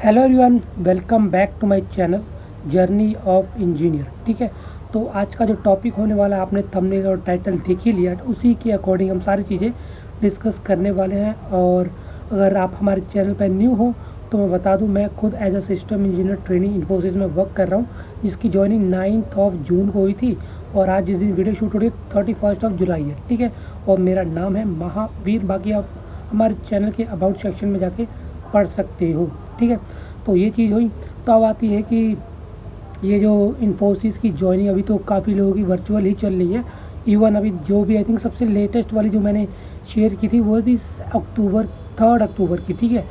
Hello everyone, welcome back to my channel journey of engineer. ठीक है, तो आज का जो टॉपिक होने वाला है आपने थंबनेल और टाइटल देख ही लिया, तो उसी के अकॉर्डिंग हम सारी चीज़ें डिस्कस करने वाले हैं। और अगर आप हमारे चैनल पर न्यू हो तो मैं बता दूं, मैं खुद as a system engineer training Infosys में वर्क कर रहा हूं, जिसकी ज्वाइनिंग 9 जून को हुई थी और आज जिस दिन वीडियो शूट हो रही है 31 जुलाई है। ठीक है, और मेरा नाम है महावीर। बाकी आप हमारे चैनल के अबाउट सेक्शन में जाके पढ़ सकते हो। ठीक है, तो ये चीज़ हुई। तो अब आती है कि ये जो इन्फोसिस की ज्वाइनिंग अभी तो काफ़ी लोगों की वर्चुअल ही चल रही है। इवन अभी जो भी आई थिंक सबसे लेटेस्ट वाली जो मैंने शेयर की थी वो थी 3 अक्टूबर की। ठीक है,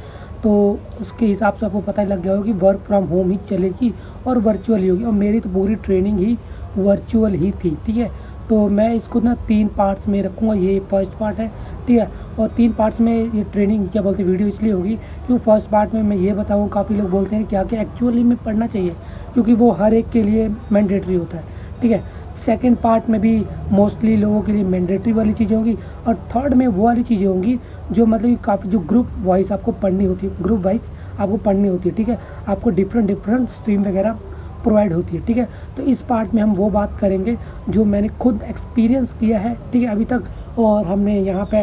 तो उसके हिसाब से आपको पता लग गया होगा कि वर्क फ्रॉम होम ही चलेगी और वर्चुअल ही होगी, और मेरी तो पूरी ट्रेनिंग ही वर्चुअल ही थी। ठीक है, तो मैं इसको ना 3 पार्ट्स में रखूँगा। ये फर्स्ट पार्ट है। ठीक है, और 3 पार्ट्स में ये ट्रेनिंग क्या बोलते हैं वीडियो इसलिए होगी क्योंकि फर्स्ट पार्ट में मैं ये बताऊँ, काफ़ी लोग बोलते हैं क्या क्या एक्चुअली में पढ़ना चाहिए, क्योंकि वो हर एक के लिए मैंडेटरी होता है। ठीक है, सेकंड पार्ट में भी मोस्टली लोगों के लिए मैंडेटरी वाली चीज़ें होंगी, और थर्ड में वो वाली चीज़ें होंगी जो मतलब कि काफ़ी जो ग्रुप वाइज आपको पढ़नी होती है, ग्रुप वाइज आपको पढ़नी होती है। ठीक है, आपको डिफरेंट स्ट्रीम वगैरह प्रोवाइड होती है। ठीक है, तो इस पार्ट में हम वो बात करेंगे जो मैंने खुद एक्सपीरियंस किया है। ठीक है, अभी तक, और हमने यहाँ पे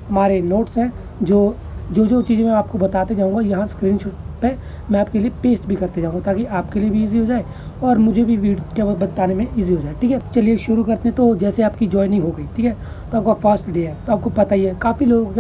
हमारे नोट्स हैं जो जो चीज़ें मैं आपको बताते जाऊँगा यहाँ स्क्रीनशॉट पे मैं आपके लिए पेस्ट भी करते जाऊँगा, ताकि आपके लिए भी इजी हो जाए और मुझे भी वीडियो बताने में इजी हो जाए। ठीक है, चलिए शुरू करते हैं। तो जैसे आपकी ज्वाइनिंग हो गई, ठीक है, तो आपका फर्स्ट डे है, तो आपको पता ही है, काफ़ी लोग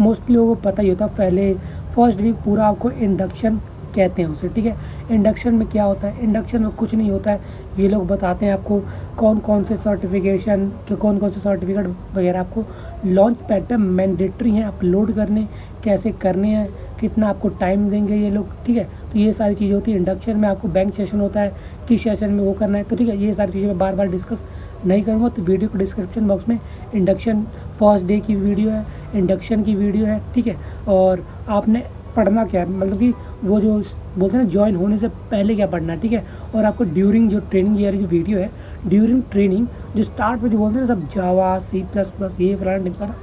मोस्टली लोगों को पता ही होता है, पहले फर्स्ट वीक पूरा आपको इंडक्शन कहते हैं उसे। ठीक है, इंडक्शन में क्या होता है? इंडक्शन में कुछ नहीं होता है, ये लोग बताते हैं आपको कौन कौन से सर्टिफिकेशन के कौन कौन से सर्टिफिकेट वगैरह आपको लॉन्च पैड पे मैंडेटरी हैं अपलोड करने, कैसे करने हैं, कितना आपको टाइम देंगे ये लोग। ठीक है, तो ये सारी चीज़ें होती है। इंडक्शन में आपको बैंक सेशन होता है, किस सेशन में वो करना है। तो ठीक है, ये सारी चीज़ें मैं बार बार डिस्कस नहीं करूँगा, तो वीडियो को डिस्क्रिप्शन बॉक्स में इंडक्शन फर्स्ट डे की वीडियो है, इंडक्शन की वीडियो है। ठीक है, और आपने पढ़ना क्या है, मतलब कि वो जो बोलते हैं ना ज्वाइन होने से पहले क्या पढ़ना है। ठीक है, और आपको ड्यूरिंग जो ट्रेनिंग ये जो वीडियो है, ड्यूरिंग ट्रेनिंग जो स्टार्ट में जो बोलते हैं ना सब जावा C++ ये फलाना ढिमकाना,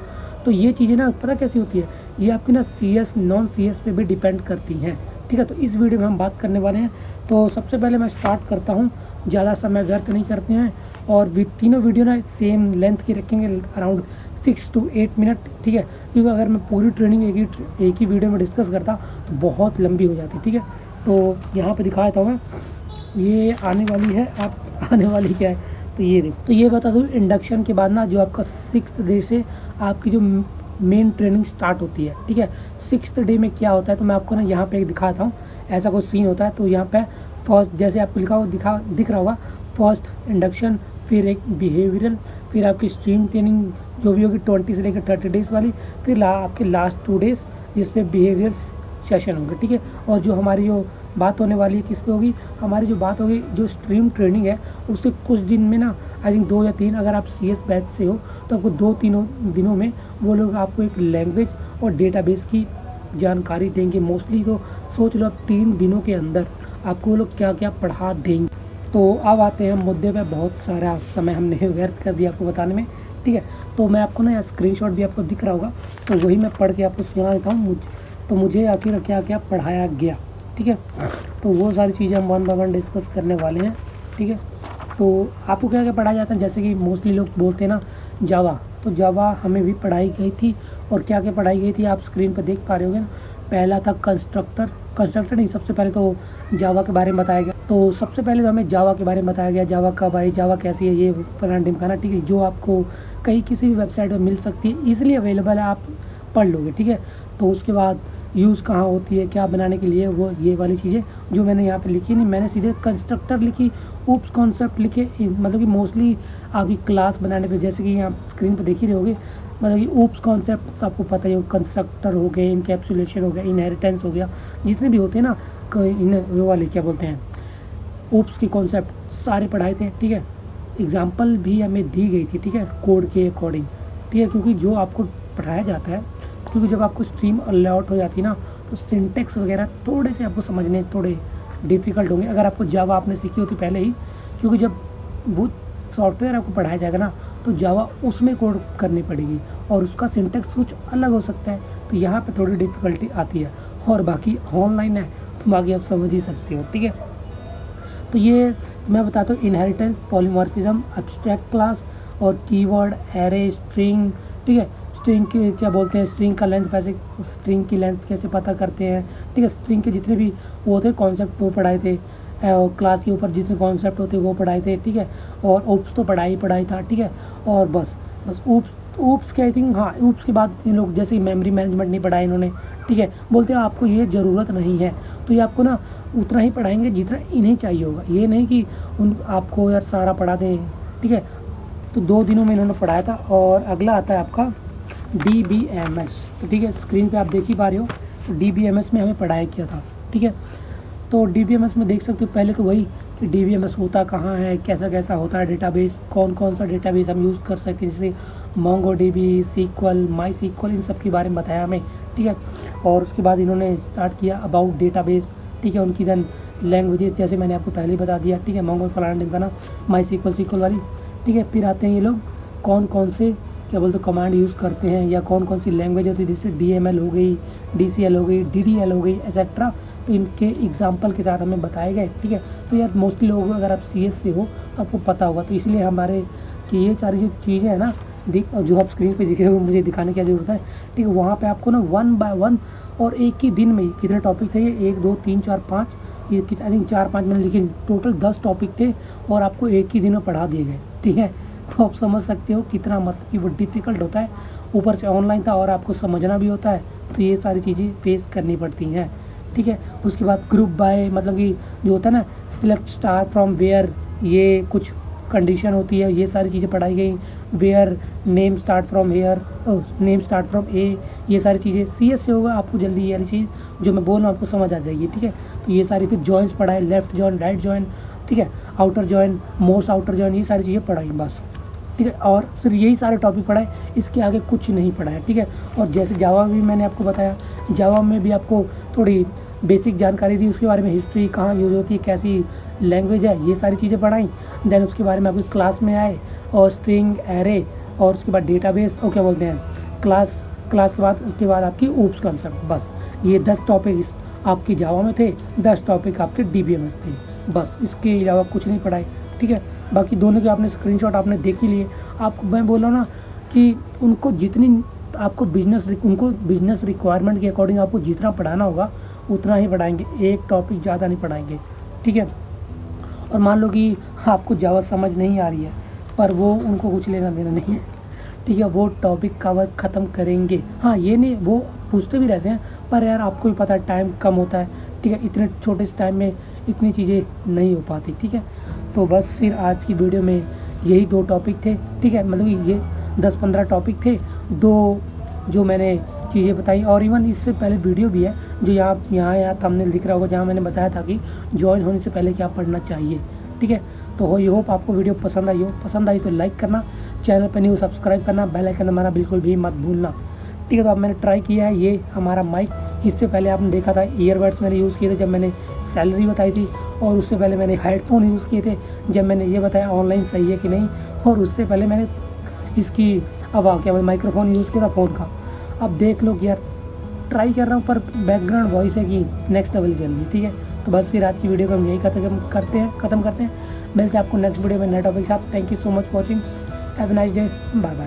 तो ये चीज़ें ना पता कैसी होती है, ये आपकी ना CS नॉन CS पे भी डिपेंड करती हैं। ठीक है, तो इस वीडियो में हम बात करने वाले हैं। तो सबसे पहले मैं स्टार्ट करता हूँ, ज़्यादा समय व्यर्थ नहीं करते हैं, और तीनों वीडियो ना सेम लेंथ की रखेंगे, अराउंड 6 to 8 मिनट। ठीक है, क्योंकि अगर मैं पूरी ट्रेनिंग एक ही वीडियो में डिस्कस करता तो बहुत लंबी हो जाती। ठीक है, तो यहाँ पे दिखा देता हूँ मैं, ये आने वाली है, आप आने वाली क्या है, तो ये देखो। तो ये बता दूँ, इंडक्शन के बाद ना जो आपका 6th डे से आपकी जो मेन ट्रेनिंग स्टार्ट होती है। ठीक है, 6th डे में क्या होता है, तो मैं आपको ना यहाँ पे एक दिखाता हूँ, ऐसा कुछ सीन होता है। तो यहाँ पे फर्स्ट जैसे आपको लिखा हुआ दिख रहा होगा, फर्स्ट इंडक्शन, फिर एक बिहेवियरल, फिर आपकी स्ट्रीम ट्रेनिंग जो भी होगी 20 से लेकर 30 डेज़ वाली, फिर आपके लास्ट 2 डेज़ जिसपे बिहेवियर सेशन होंगे। ठीक है, और जो हमारी जो बात होने वाली है किस पे होगी, हमारी जो बात होगी जो स्ट्रीम ट्रेनिंग है उससे कुछ दिन में ना, आई थिंक 2 या 3, अगर आप CS बैच से हो तो आपको 2-3 दिनों में वो लोग आपको एक लैंग्वेज और डेटाबेस की जानकारी देंगे मोस्टली। तो सोच लो आप 3 दिनों के अंदर आपको वो लोग क्या क्या पढ़ा देंगे। तो अब आते हैं मुद्दे पे, बहुत सारा समय हमने व्यर्थ कर दिया आपको बताने में। ठीक है, तो मैं आपको ना स्क्रीनशॉट भी आपको दिख रहा होगा, तो वही मैं पढ़ के आपको सुना देता हूँ तो मुझे आखिर क्या क्या पढ़ाया गया। ठीक है, तो वो सारी चीज़ें हम 1 by 1 डिस्कस करने वाले हैं। ठीक है, तो आपको क्या क्या पढ़ाया जाता है, जैसे कि मोस्टली लोग बोलते हैं ना जावा, तो जावा हमें भी पढ़ाई गई थी, और क्या क्या पढ़ाई गई थी आप स्क्रीन पर देख पा रहे होगे ना। पहला था कंस्ट्रक्टर नहीं, सबसे पहले तो जावा के बारे में बताया गया। तो सबसे पहले तो हमें जावा के बारे में बताया गया, जावा कब आई, जावा कैसी है, ये फलाना ढिमकाना। ठीक है, जो आपको कहीं किसी भी वेबसाइट पर मिल सकती है, ईजिली अवेलेबल है, आप पढ़ लोगे। ठीक है, तो उसके बाद यूज़ कहाँ होती है, क्या बनाने के लिए, वो ये वाली चीज़ें जो मैंने यहाँ पे लिखी नहीं, मैंने सीधे कंस्ट्रक्टर लिखी, ऊप्स कॉन्सेप्ट लिखे, मतलब कि मोस्टली आपकी क्लास बनाने पे, जैसे कि यहाँ स्क्रीन पर देख ही रहे होगे, मतलब कि ऊप्स कॉन्सेप्ट आपको पता ही हो, कंस्ट्रक्टर हो गए, इनकैप्सुलेशन हो गया, इनहेरिटेंस हो गया, जितने भी होते हैं ना वो वाले क्या बोलते हैं ऊप्स के कॉन्सेप्ट सारे पढ़ाए थे। ठीक है, एग्जाम्पल भी हमें दी गई थी। ठीक है, कोड के अकॉर्डिंग। ठीक है, क्योंकि जो आपको पढ़ाया जाता है, क्योंकि जब आपको स्ट्रीम लेआउट हो जाती है ना, तो सिंटेक्स वगैरह थोड़े से आपको समझने थोड़े डिफ़िकल्ट होंगे, अगर आपको जावा आपने सीखी होती पहले ही, क्योंकि जब वो सॉफ्टवेयर आपको पढ़ाया जाएगा ना, तो जावा उसमें कोड करनी पड़ेगी और उसका सिंटेक्स कुछ अलग हो सकता है, तो यहाँ पे थोड़ी डिफ़िकल्टी आती है। और बाकी ऑनलाइन है तो बाकी आप समझ ही सकते हो, ठीक है। तो ये मैं बताता हूँ इनहेरिटेंस, पॉलीमॉर्फिज्म, एब्स्ट्रैक्ट क्लास और कीवर्ड, एरे, स्ट्रिंग, ठीक है। स्ट्रिंग की क्या बोलते हैं, स्ट्रिंग का लेंथ कैसे, स्ट्रिंग की लेंथ कैसे पता करते हैं, ठीक है। स्ट्रिंग के जितने भी वो थे कॉन्सेप्ट वो पढ़ाए थे, क्लास के ऊपर जितने कॉन्सेप्ट होते वो पढ़ाए थे, ठीक है। और ओप्स तो पढ़ाई था, ठीक है। और बस ओप्स के आई थिंक, हाँ ओप्स के बाद इन लोग जैसे मेमोरी मैनेजमेंट नहीं पढ़ाया इन्होंने, ठीक है। बोलते हैं आपको ये ज़रूरत नहीं है, तो ये आपको ना उतना ही पढ़ाएंगे जितना इन्हें चाहिए होगा, ये नहीं कि उन आपको यार सारा पढ़ा दें, ठीक है। तो 2 दिनों में इन्होंने पढ़ाया था। और अगला आता है आपका DBMS, तो ठीक है स्क्रीन पे आप देख ही पा रहे हो। तो DBMS में हमें पढ़ाया किया था, ठीक है। तो DBMS में देख सकते हो पहले तो वही कि DBMS होता कहाँ है, कैसा कैसा होता है डेटाबेस, कौन कौन सा डेटाबेस हम यूज़ कर सकते हैं, जैसे MongoDB, SQL, MySQL, इन सब के बारे में बताया हमें, ठीक है। और उसके बाद इन्होंने स्टार्ट किया अबाउट डेटाबेस, ठीक है। उनकी देन लैंग्वेजेस जैसे मैंने आपको पहले ही बता दिया, ठीक है। Mongo फलाना ढिमकाना, MySQL SQL वाली, ठीक है। फिर आते हैं ये लोग कौन कौन से क्या बोलते कमांड यूज़ करते हैं या कौन कौन सी लैंग्वेज होती है, जैसे DML हो गई, DCL हो गई, DDL हो गई, एक्सेट्रा। तो इनके एग्जाम्पल के साथ हमें बताए गए, ठीक है। तो यार मोस्टली लोग अगर आप CS से हो तो आपको पता होगा, तो इसलिए हमारे कि ये सारी जो चीज़ें हैं ना जो आप स्क्रीन पे दिख रहे हो मुझे दिखाने की ज़रूरत है, ठीक है। वहाँ पे आपको ना 1 बाय 1 और एक ही दिन में कितने टॉपिक थे, ये 1 2 3 4 5, ये आई थिंक 4-5 मैंने लिखे, टोटल 10 टॉपिक थे और आपको एक ही दिन में पढ़ा दिए गए, ठीक है। तो आप समझ सकते हो कितना मतलब कि वो डिफ़िकल्ट होता है, ऊपर से ऑनलाइन था और आपको समझना भी होता है, तो ये सारी चीज़ें फेस करनी पड़ती हैं, ठीक है। उसके बाद ग्रुप बाय मतलब कि जो होता है ना सिलेक्ट स्टार फ्रॉम वेयर, ये कुछ कंडीशन होती है, ये सारी चीज़ें पढ़ाई गई। Where name start from here, name start from A, ये सारी चीज़ें CS से होगा, आपको जल्दी ये वाली चीज़ जो मैं बोल रहा हूँ आपको समझ आ जाएगी, ठीक है। तो ये सारी फिर जॉइंस पढ़ाए, लेफ्ट जॉइन, राइट जॉइन, ठीक है, outer join, most outer join, ये सारी चीज़ें पढ़ाई बस, ठीक है। और सिर्फ यही सारे टॉपिक पढ़ाए, इसके आगे कुछ नहीं पढ़ाया, ठीक है। और जैसे जावा भी मैंने आपको बताया, जावा में भी आपको थोड़ी बेसिक जानकारी दी, उसके बारे में हिस्ट्री कहाँ यूज होती है, कैसी लैंग्वेज है, ये सारी चीज़ें पढ़ाई। देन उसके बारे में आपकी क्लास में आए और स्ट्रिंग, एरे, और उसके बाद डेटाबेस और क्या बोलते हैं क्लास के बाद उसके बाद आपकी ओप्स कॉन्सेप्ट, बस ये 10 टॉपिक आपकी जावा में थे, 10 टॉपिक आपके DBMS थे, बस इसके अलावा कुछ नहीं पढ़ाए, ठीक है। बाकी दोनों के आपने स्क्रीनशॉट आपने देख ही लिए। आपको मैं बोल रहा हूँ ना कि उनको जितनी आपको बिजनेस रिक्वायरमेंट के अकॉर्डिंग आपको जितना पढ़ाना होगा उतना ही पढ़ाएंगे, एक टॉपिक ज़्यादा नहीं पढ़ाएंगे, ठीक है। और मान लो कि आपको जावा समझ नहीं आ रही है, पर वो उनको कुछ लेना देना नहीं है, ठीक है। वो टॉपिक कवर ख़त्म करेंगे, हाँ ये नहीं वो पूछते भी रहते हैं, पर यार आपको भी पता है टाइम कम होता है, ठीक है। इतने छोटे से टाइम में इतनी चीज़ें नहीं हो पाती, ठीक है। तो बस फिर आज की वीडियो में यही 2 टॉपिक थे, ठीक है। मतलब कि ये 10-15 टॉपिक थे, 2 जो मैंने चीज़ें बताई, और इवन इससे पहले वीडियो भी है जो यहाँ थंबनेल दिख रहा होगा, जहाँ मैंने बताया था कि ज्वाइन होने से पहले क्या पढ़ना चाहिए, ठीक है। तो ये होप आपको वीडियो पसंद आई हो, पसंद आई तो लाइक करना, चैनल पर न्यू सब्सक्राइब करना, बेल आइकन दबाना बिल्कुल भी मत भूलना, ठीक है। तो अब मैंने ट्राई किया है ये हमारा माइक, इससे पहले आपने देखा था ईयरबड्स मैंने यूज़ किए थे जब मैंने सैलरी बताई थी, और उससे पहले मैंने हेडफोन यूज़ किए थे जब मैंने ये बताया ऑनलाइन सही है कि नहीं, और उससे पहले मैंने इसकी आवाज़ क्या माइक्रोफोन यूज़ किया था फ़ोन का। अब देख लो कि यार ट्राई कर रहा हूँ पर बैकग्राउंड वॉइस है कि नेक्स्ट लेवल चल रही है, ठीक है। तो बस फिर आज की वीडियो को हम यही ख़त्म करते हैं। मिलते हैं आपको नेक्स्ट वीडियो में नए टॉपिक के साथ। Thank you so much for watching, have a nice day, bye bye.